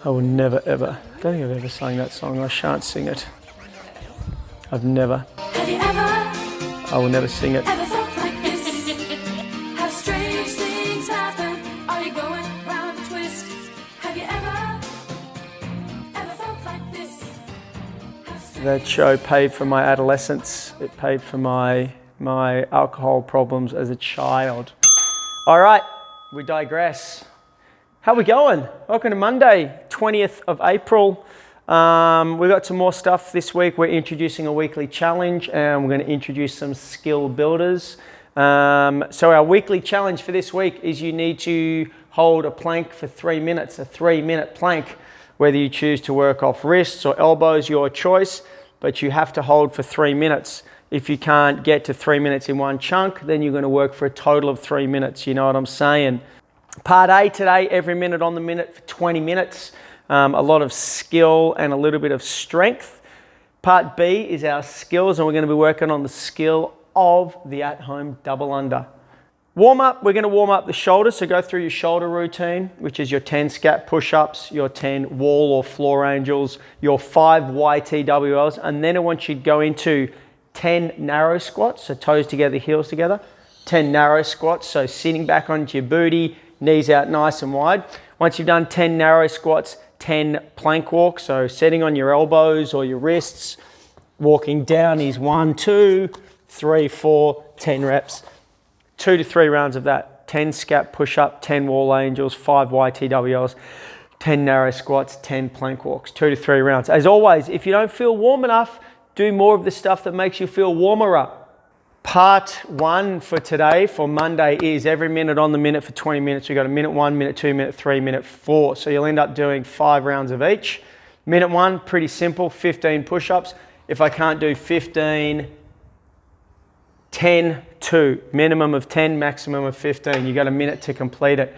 I will never ever, I don't think I've ever sung that song. I shan't sing it. I've never. Have you ever? I will never sing it. Ever felt like this? Have strange things happen? Are you going round a twist? Have you ever felt like this? That show paid for my adolescence. It paid for my alcohol problems as a child. All right, we digress. How we going? Welcome to Monday, 20th of April. We've got some more stuff this week. We're introducing a weekly challenge and we're going to introduce some skill builders. So our weekly challenge for this week is you need to hold a plank for 3 minutes, a 3-minute plank. Whether you choose to work off wrists or elbows, your choice, but you have to hold for 3 minutes. If you can't get to 3 minutes in one chunk, then you're going to work for a total of 3 minutes. You know what I'm saying? Part A today, every minute on the minute for 20 minutes. A lot of skill and a little bit of strength. Part B is our skills, and we're going to be working on the skill of the at-home double under. Warm up, we're going to warm up the shoulders. So go through your shoulder routine, which is your 10 scat push-ups, your 10 wall or floor angels, your 5 YTWLs, and then I want you to go into 10 narrow squats, so toes together, heels together. 10 narrow squats, so sitting back onto your booty, knees out nice and wide. Once you've done 10 narrow squats, 10 plank walks, so sitting on your elbows or your wrists, walking down is 1, 2, 3, 4, 10 reps. 2 to 3 rounds of that. 10 scat push-up, 10 wall angels, 5 YTWLs, 10 narrow squats, 10 plank walks. 2 to 3 rounds. As always, if you don't feel warm enough, do more of the stuff that makes you feel warmer up. Part 1 for today, for Monday, is every minute on the minute for 20 minutes. We've got a minute 1, minute 2, minute 3, minute 4. So you'll end up doing 5 rounds of each. Minute 1, pretty simple, 15 push-ups. If I can't do 15, 10, 2. Minimum of 10, maximum of 15. You got a minute to complete it.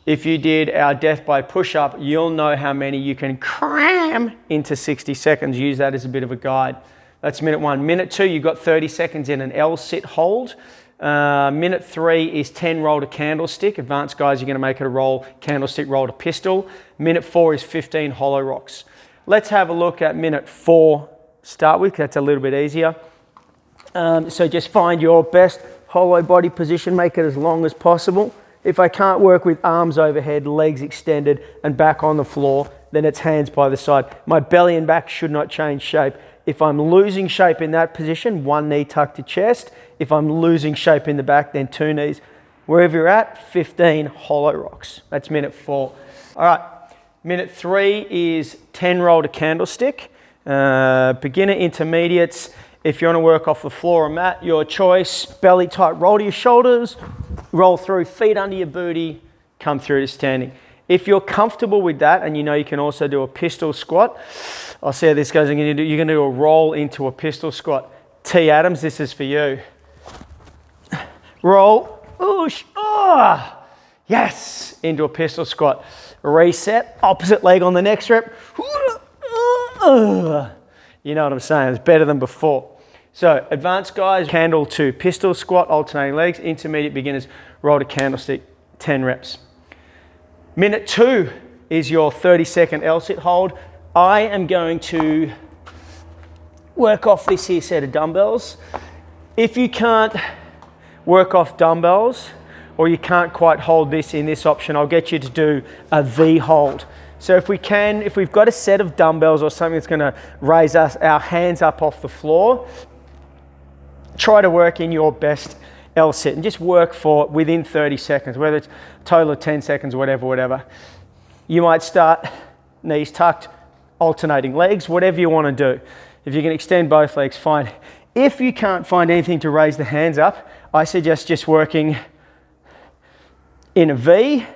If you did our death by push-up, you'll know how many you can cram into 60 seconds. Use that as a bit of a guide. That's minute 1. Minute 2, you've got 30 seconds in an L-sit hold. Minute 3 is 10 roll to candlestick. Advanced guys, you're going to make it a roll, candlestick roll to pistol. Minute 4 is 15 hollow rocks. Let's have a look at minute 4 start with. That's a little bit easier. So just find your best hollow body position, make it as long as possible. If I can't work with arms overhead, legs extended and back on the floor, then it's hands by the side. My belly and back should not change shape. If I'm losing shape in that position, 1 knee tucked to chest. If I'm losing shape in the back, then 2 knees. Wherever you're at, 15 hollow rocks. That's minute 4. All right, minute 3 is 10 roll to candlestick. Beginner, intermediates. If you want to work off the floor or mat, your choice. Belly tight, roll to your shoulders, roll through, feet under your booty, come through to standing. If you're comfortable with that, and you know you can also do a pistol squat, I'll see how this goes. You're going to do a roll into a pistol squat. T. Adams, this is for you. Roll, oosh, ah, yes, into a pistol squat. Reset, opposite leg on the next rep. You know what I'm saying, it's better than before. So advanced guys, candle to pistol squat, alternating legs. Intermediate beginners, roll to candlestick, 10 reps. Minute 2 is your 30-second L-sit hold. I am going to work off this here set of dumbbells. If you can't work off dumbbells or you can't quite hold this in this option, I'll get you to do a V hold. So if we've got a set of dumbbells or something that's going to raise our hands up off the floor, try to work in your best L-sit and just work for within 30 seconds, whether it's a total of 10 seconds, whatever. You might start knees tucked, alternating legs, whatever you want to do. If you can extend both legs, fine. If you can't find anything to raise the hands up, I suggest just working in a V,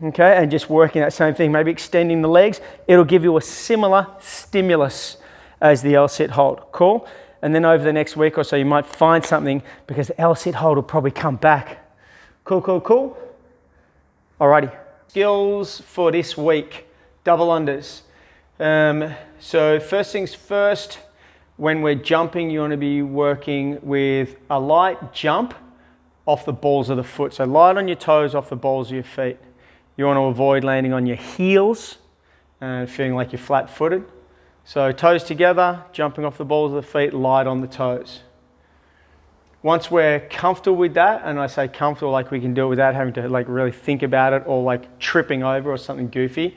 okay, and just working that same thing, maybe extending the legs. It'll give you a similar stimulus as the L-sit hold. Cool? And then over the next week or so, you might find something because the L-sit hold will probably come back. Cool? Alrighty. Skills for this week, double unders. So first things first, when we're jumping, you want to be working with a light jump off the balls of the foot. So light on your toes, off the balls of your feet. You want to avoid landing on your heels and feeling like you're flat-footed. So toes together, jumping off the balls of the feet, light on the toes. Once we're comfortable with that, and I say comfortable like we can do it without having to like really think about it or like tripping over or something goofy,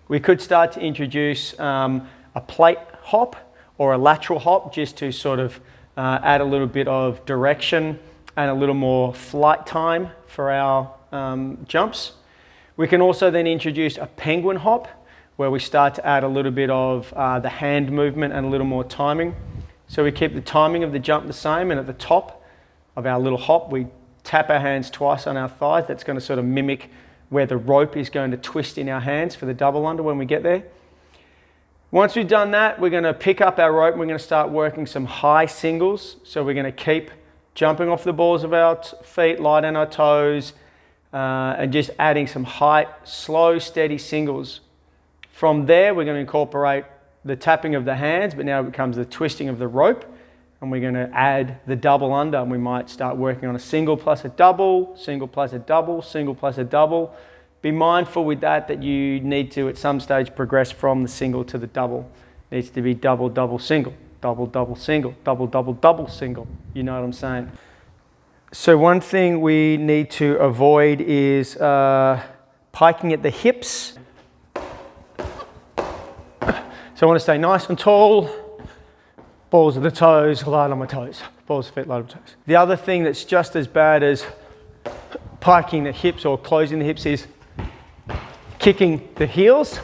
we could start to introduce a plate hop or a lateral hop just to sort of add a little bit of direction and a little more flight time for our jumps. We can also then introduce a penguin hop where we start to add a little bit of the hand movement and a little more timing. So we keep the timing of the jump the same, and at the top of our little hop, we tap our hands twice on our thighs. That's going to sort of mimic where the rope is going to twist in our hands for the double under when we get there. Once we've done that, we're going to pick up our rope and we're going to start working some high singles. So we're going to keep jumping off the balls of our feet, light on our toes, and just adding some height, slow, steady singles. From there, we're going to incorporate the tapping of the hands, but now it becomes the twisting of the rope, and we're going to add the double under, and we might start working on a single plus a double, single plus a double, single plus a double. Be mindful with that you need to at some stage progress from the single to the double. It needs to be double, double, single, double, double, single, double, double, double, single. You know what I'm saying? So one thing we need to avoid is piking at the hips. So I want to stay nice and tall, balls of the toes, light on my toes, balls of the feet, light on my toes. The other thing that's just as bad as piking the hips or closing the hips is kicking the heels.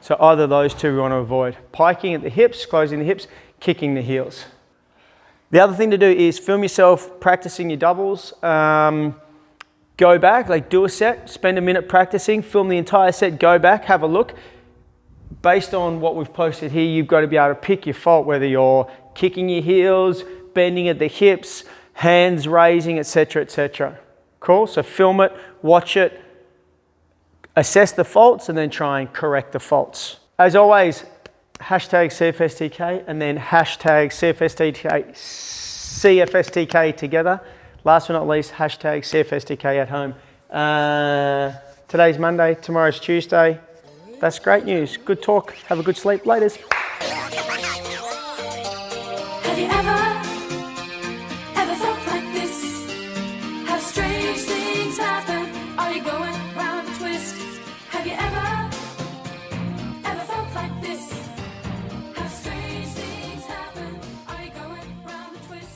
So either of those two we want to avoid. Piking at the hips, closing the hips, kicking the heels. The other thing to do is film yourself practicing your doubles. Go back, like do a set, spend a minute practicing, film the entire set, go back, have a look. Based on what we've posted here, you've got to be able to pick your fault, whether you're kicking your heels, bending at the hips, hands raising, etc., etc. Cool? So film it, watch it, assess the faults, and then try and correct the faults. As always, hashtag Cfstk and then hashtag Cfstk together. Last but not least, hashtag Cfstk at home. Today's Monday, tomorrow's Tuesday. That's great news. Good talk. Have a good sleep. Laters.